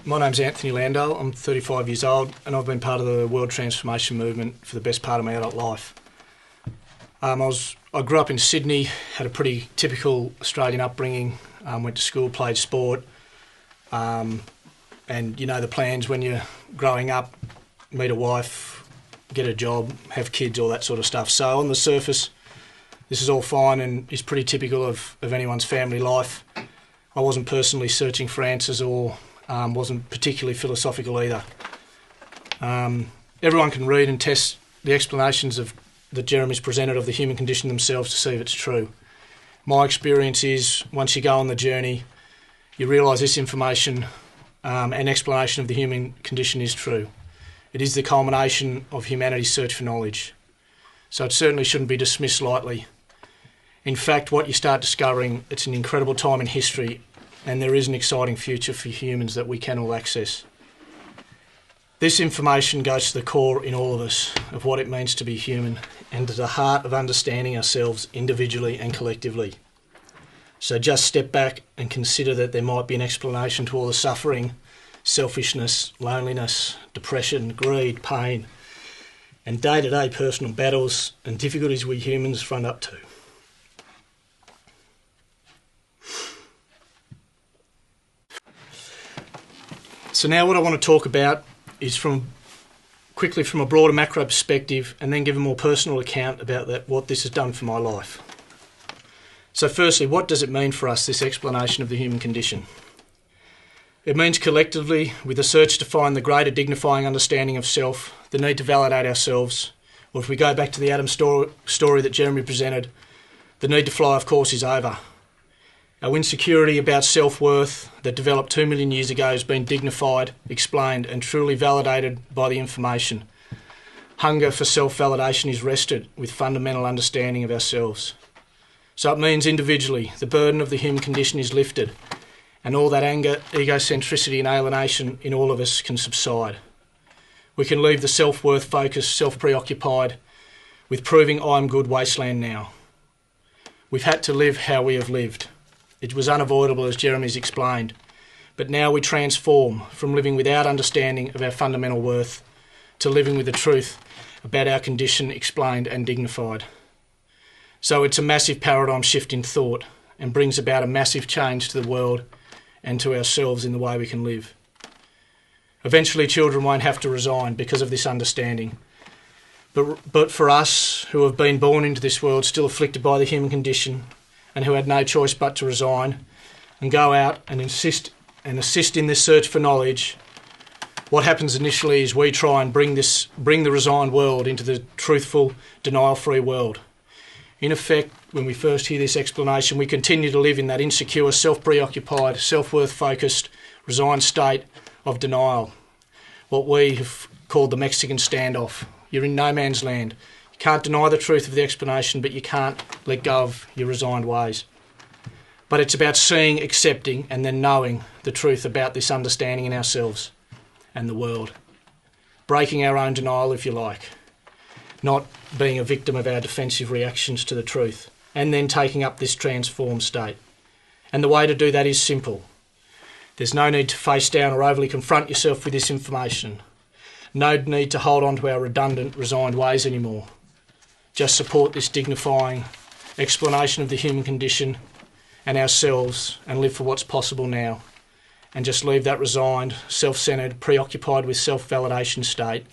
My name's Anthony Landale. I'm 35 years old and I've been part of the world transformation movement for the best part of my adult life. I grew up in Sydney, had a pretty typical Australian upbringing, went to school, played sport, and you know the plans when you're growing up, meet a wife, get a job, have kids, all that sort of stuff. So on the surface, this is all fine and is pretty typical of anyone's family life. I wasn't personally searching for answers or wasn't particularly philosophical either. Everyone can read and test the explanations that Jeremy's presented of the human condition themselves to see if it's true. My experience is once you go on the journey, you realise this information and explanation of the human condition is true. It is the culmination of humanity's search for knowledge. So it certainly shouldn't be dismissed lightly. In fact, what you start discovering, it's an incredible time in history and there is an exciting future for humans that we can all access. This information goes to the core in all of us of what it means to be human and to the heart of understanding ourselves individually and collectively. So just step back and consider that there might be an explanation to all the suffering, selfishness, loneliness, depression, greed, pain, and day-to-day personal battles and difficulties we humans front up to. So now what I want to talk about is quickly from a broader macro perspective and then give a more personal account about what this has done for my life. So firstly, what does it mean for us, this explanation of the human condition? It means collectively, with the search to find the greater dignifying understanding of self, the need to validate ourselves, or if we go back to the Adam story that Jeremy presented, the need to fly, of course, is over. Our insecurity about self-worth that developed 2 million years ago has been dignified, explained and truly validated by the information. Hunger for self-validation is rested with fundamental understanding of ourselves. So it means individually the burden of the human condition is lifted and all that anger, egocentricity and alienation in all of us can subside. We can leave the self-worth focused, self-preoccupied with proving I'm good wasteland now. We've had to live how we have lived. It was unavoidable, as Jeremy's explained, but now we transform from living without understanding of our fundamental worth to living with the truth about our condition explained and dignified. So it's a massive paradigm shift in thought and brings about a massive change to the world and to ourselves in the way we can live. Eventually children won't have to resign because of this understanding. But for us who have been born into this world still afflicted by the human condition and who had no choice but to resign and go out and assist in this search for knowledge, what happens initially is we try and bring the resigned world into the truthful, denial-free world. In effect, when we first hear this explanation, we continue to live in that insecure, self-preoccupied, self-worth-focused, resigned state of denial, what we have called the Mexican standoff. You're in no man's land. You can't deny the truth of the explanation, but you can't let go of your resigned ways. But it's about seeing, accepting, and then knowing the truth about this understanding in ourselves and the world. Breaking our own denial, if you like. Not being a victim of our defensive reactions to the truth. And then taking up this transformed state. And the way to do that is simple. There's no need to face down or overly confront yourself with this information. No need to hold on to our redundant, resigned ways anymore. Just support this dignifying explanation of the human condition and ourselves and live for what's possible now. And just leave that resigned, self-centred, preoccupied with self-validation state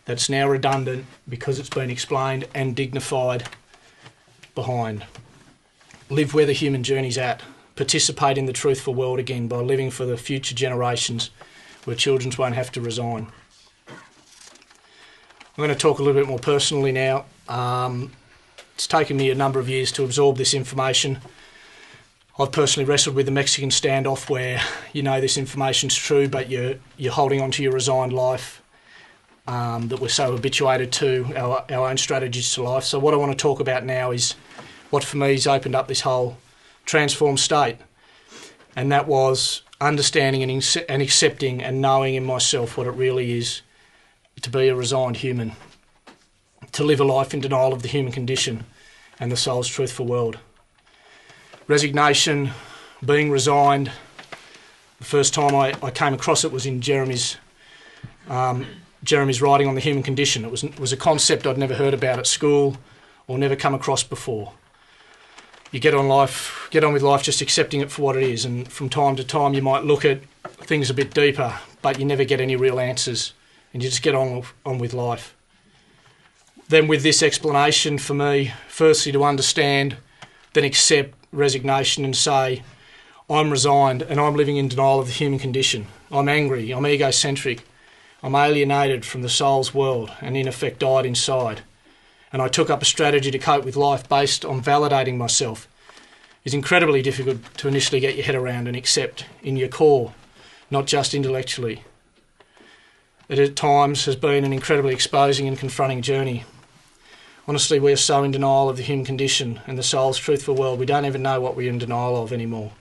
that's now redundant because it's been explained and dignified behind. Live where the human journey's at. Participate in the truthful world again by living for the future generations where children won't have to resign. I'm going to talk a little bit more personally now. It's taken me a number of years to absorb this information. I've personally wrestled with the Mexican standoff where you know this information's true but you're holding on to your resigned life that we're so habituated to, our own strategies to life. So what I want to talk about now is what for me has opened up this whole transformed state, and that was understanding and accepting and knowing in myself what it really is to be a resigned human, to live a life in denial of the human condition and the soul's truthful world. Resignation, being resigned, The first time I came across it was in Jeremy's writing on the human condition. It was a concept I'd never heard about at school or never come across before. You get on with life just accepting it for what it is, and from time to time you might look at things a bit deeper, but you never get any real answers, and you just get on with life. Then with this explanation for me, firstly to understand, then accept resignation and say, I'm resigned and I'm living in denial of the human condition. I'm angry, I'm egocentric, I'm alienated from the soul's world and in effect died inside. And I took up a strategy to cope with life based on validating myself. It's incredibly difficult to initially get your head around and accept in your core, not just intellectually. It at times has been an incredibly exposing and confronting journey. Honestly, we are so in denial of the human condition and the soul's truthful world, we don't even know what we're in denial of anymore.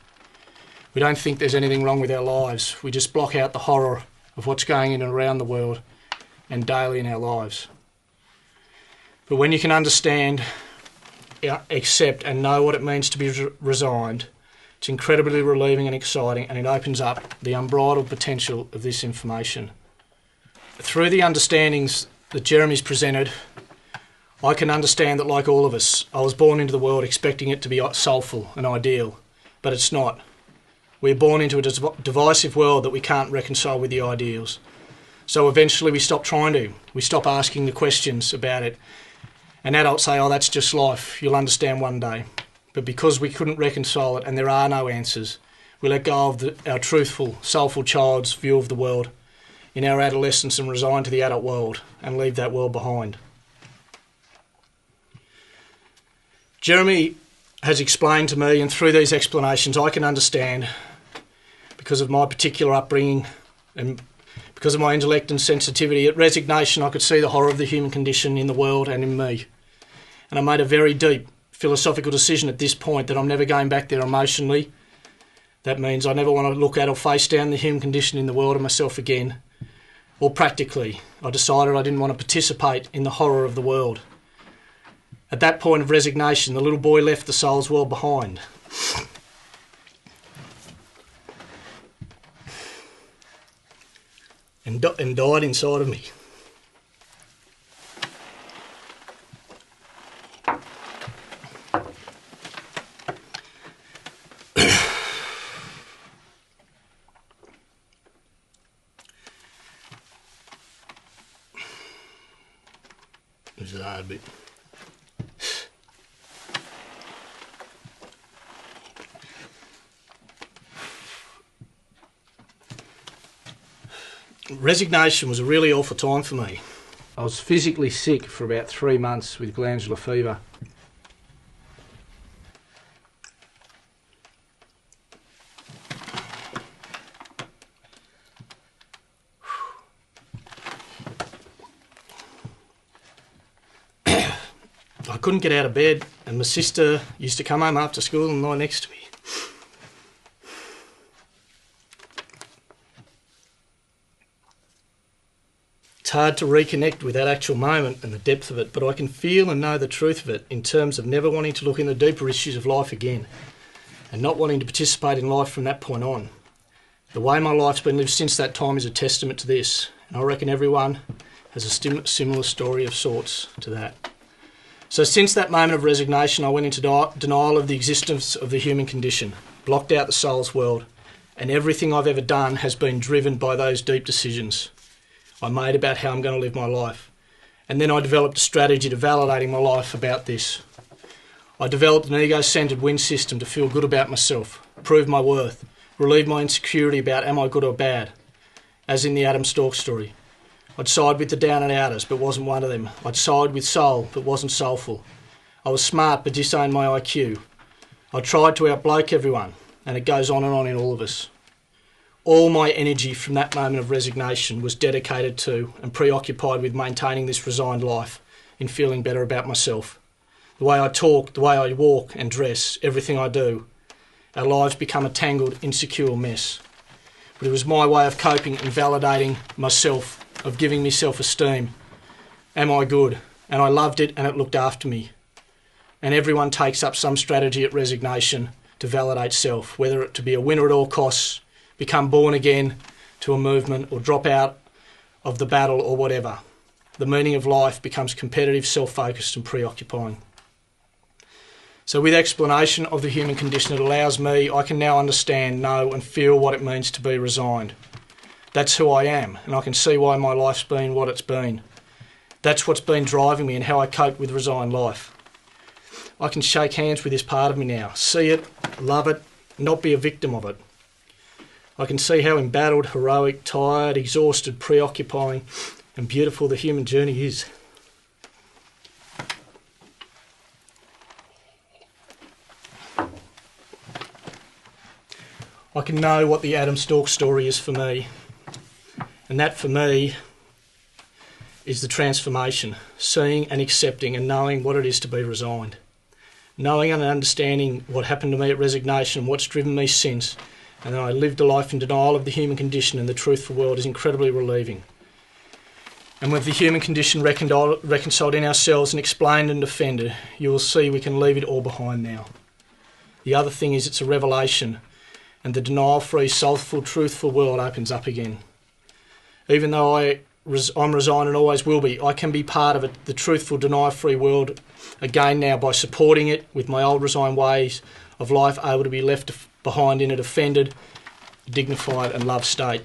We don't think there's anything wrong with our lives. We just block out the horror of what's going in and around the world and daily in our lives. But when you can understand, accept and know what it means to be resigned, it's incredibly relieving and exciting, and it opens up the unbridled potential of this information. Through the understandings that Jeremy's presented, I can understand that, like all of us, I was born into the world expecting it to be soulful and ideal, but it's not. We're born into a divisive world that we can't reconcile with the ideals. So eventually we stop trying to. We stop asking the questions about it. And adults say, oh, that's just life. You'll understand one day. But because we couldn't reconcile it and there are no answers, we let go of our truthful, soulful child's view of the world in our adolescence and resign to the adult world and leave that world behind. Jeremy has explained to me, and through these explanations I can understand, because of my particular upbringing and because of my intellect and sensitivity, at resignation I could see the horror of the human condition in the world and in me. And I made a very deep philosophical decision at this point that I'm never going back there emotionally. That means I never want to look at or face down the human condition in the world and myself again. Or practically, I decided I didn't want to participate in the horror of the world. At that point of resignation, the little boy left the soul's world behind. And died inside of me. This is a hard bit. Resignation was a really awful time for me. I was physically sick for about 3 months with glandular fever. I couldn't get out of bed, and my sister used to come home after school and lie next to me. It's hard to reconnect with that actual moment and the depth of it, but I can feel and know the truth of it in terms of never wanting to look in the deeper issues of life again and not wanting to participate in life from that point on. The way my life's been lived since that time is a testament to this, and I reckon everyone has a similar story of sorts to that. So since that moment of resignation, I went into denial of the existence of the human condition, blocked out the soul's world, and everything I've ever done has been driven by those deep decisions I made about how I'm going to live my life. And then I developed a strategy to validating my life about this. I developed an ego-centred win system to feel good about myself, prove my worth, relieve my insecurity about am I good or bad, as in the Adam Stork story. I'd side with the down and outers, but wasn't one of them. I'd side with soul, but wasn't soulful. I was smart, but disowned my IQ. I tried to outbloke everyone, and it goes on and on in all of us. All my energy from that moment of resignation was dedicated to and preoccupied with maintaining this resigned life in feeling better about myself. The way I talk, the way I walk and dress, everything I do, our lives become a tangled, insecure mess. But it was my way of coping and validating myself, of giving me self-esteem. Am I good? And I loved it and it looked after me. And everyone takes up some strategy at resignation to validate self, whether it to be a winner at all costs, become born again to a movement, or drop out of the battle, or whatever. The meaning of life becomes competitive, self-focused and preoccupying. So with explanation of the human condition, it allows me, I can now understand, know and feel what it means to be resigned. That's who I am, and I can see why my life's been what it's been. That's what's been driving me and how I cope with resigned life. I can shake hands with this part of me now, see it, love it, not be a victim of it. I can see how embattled, heroic, tired, exhausted, preoccupying and beautiful the human journey is. I can know what the Adam Stork story is for me, and that for me is the transformation, seeing and accepting and knowing what it is to be resigned. Knowing and understanding what happened to me at resignation, what's driven me since, and that I lived a life in denial of the human condition and the truthful world is incredibly relieving. And with the human condition reconciled in ourselves and explained and defended, you will see we can leave it all behind now. The other thing is it's a revelation, and the denial-free, soulful, truthful world opens up again. Even though I'm resigned and always will be, I can be part of it, the truthful, denial-free world again now by supporting it with my old resigned ways of life, able to be left behind in a defended, dignified and loved state.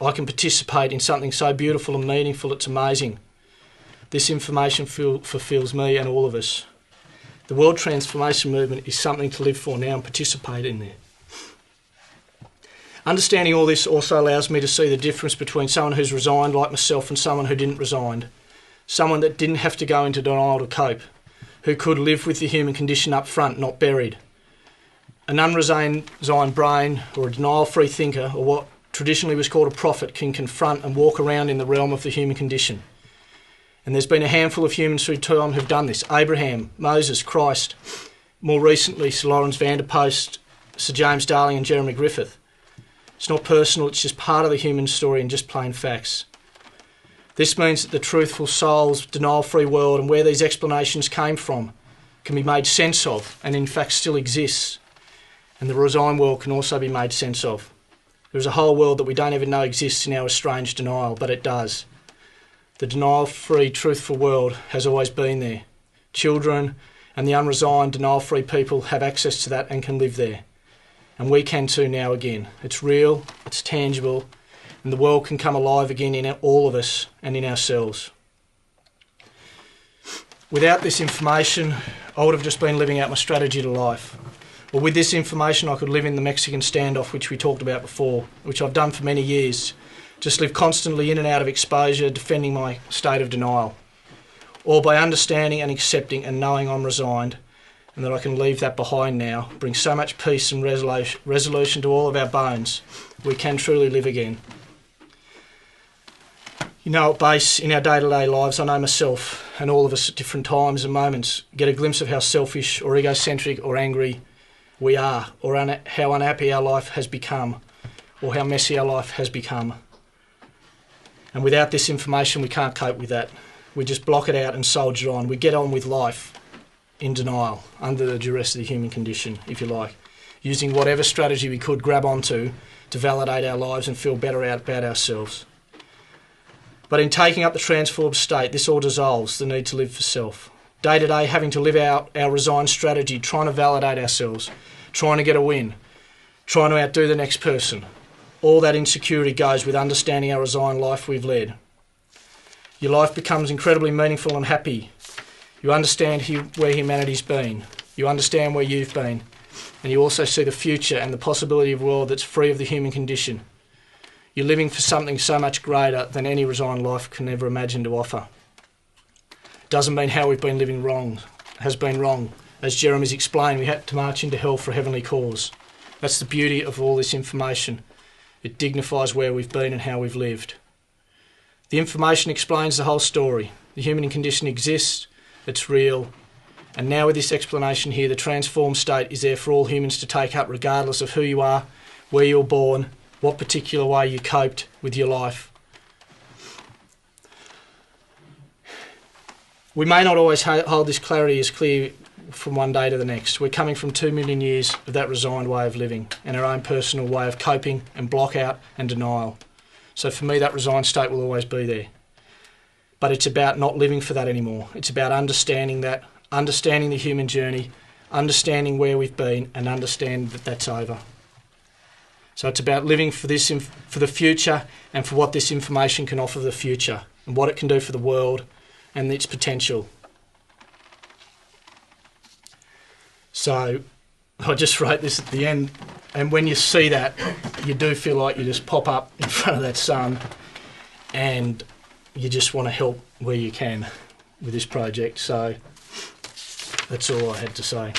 I can participate in something so beautiful and meaningful, it's amazing. This information fulfills me and all of us. The World Transformation Movement is something to live for now and participate in there. Understanding all this also allows me to see the difference between someone who's resigned like myself and someone who didn't resign. Someone that didn't have to go into denial to cope, who could live with the human condition up front, not buried. An unresigned brain or a denial-free thinker, or what traditionally was called a prophet, can confront and walk around in the realm of the human condition. And there's been a handful of humans through time who've done this. Abraham, Moses, Christ, more recently Sir Lawrence Vanderpost, Sir James Darling and Jeremy Griffith. It's not personal, it's just part of the human story and just plain facts. This means that the truthful soul's denial-free world and where these explanations came from can be made sense of and in fact still exists. And the resigned world can also be made sense of. There is a whole world that we don't even know exists in our estranged denial, but it does. The denial-free, truthful world has always been there. Children and the unresigned, denial-free people have access to that and can live there. And we can too now again. It's real, it's tangible, and the world can come alive again in all of us and in ourselves. Without this information, I would have just been living out my strategy to life. Or with this information, I could live in the Mexican standoff, which we talked about before, which I've done for many years. Just live constantly in and out of exposure, defending my state of denial. Or by understanding and accepting and knowing I'm resigned, and that I can leave that behind now, bring so much peace and resolution to all of our bones, we can truly live again. You know, at base, in our day-to-day lives, I know myself and all of us at different times and moments get a glimpse of how selfish or egocentric or angry we are, or how unhappy our life has become, or how messy our life has become. And without this information, we can't cope with that. We just block it out and soldier on. We get on with life in denial, under the duress of the human condition, if you like, using whatever strategy we could grab onto to validate our lives and feel better about ourselves. But in taking up the transformed state, this all dissolves the need to live for self. Day to day, having to live out our resigned strategy, trying to validate ourselves, trying to get a win, trying to outdo the next person. All that insecurity goes with understanding our resigned life we've led. Your life becomes incredibly meaningful and happy. You understand where humanity's been. You understand where you've been. And you also see the future and the possibility of a world that's free of the human condition. You're living for something so much greater than any resigned life can ever imagine to offer. Doesn't mean how we've been living has been wrong. As Jeremy's explained, we had to march into hell for a heavenly cause. That's the beauty of all this information. It dignifies where we've been and how we've lived. The information explains the whole story. The human condition exists, it's real, and now with this explanation here, the transformed state is there for all humans to take up regardless of who you are, where you were born, what particular way you coped with your life. We may not always hold this clarity as clear from one day to the next. We're coming from 2 million years of that resigned way of living and our own personal way of coping and block out and denial. So for me, that resigned state will always be there. But it's about not living for that anymore. It's about understanding that, understanding the human journey, understanding where we've been, and understand that that's over. So it's about living for this, for the future, and for what this information can offer the future, and what it can do for the world and its potential. So I just wrote this at the end, and when you see that, you do feel like you just pop up in front of that sun and you just want to help where you can with this project. So that's all I had to say.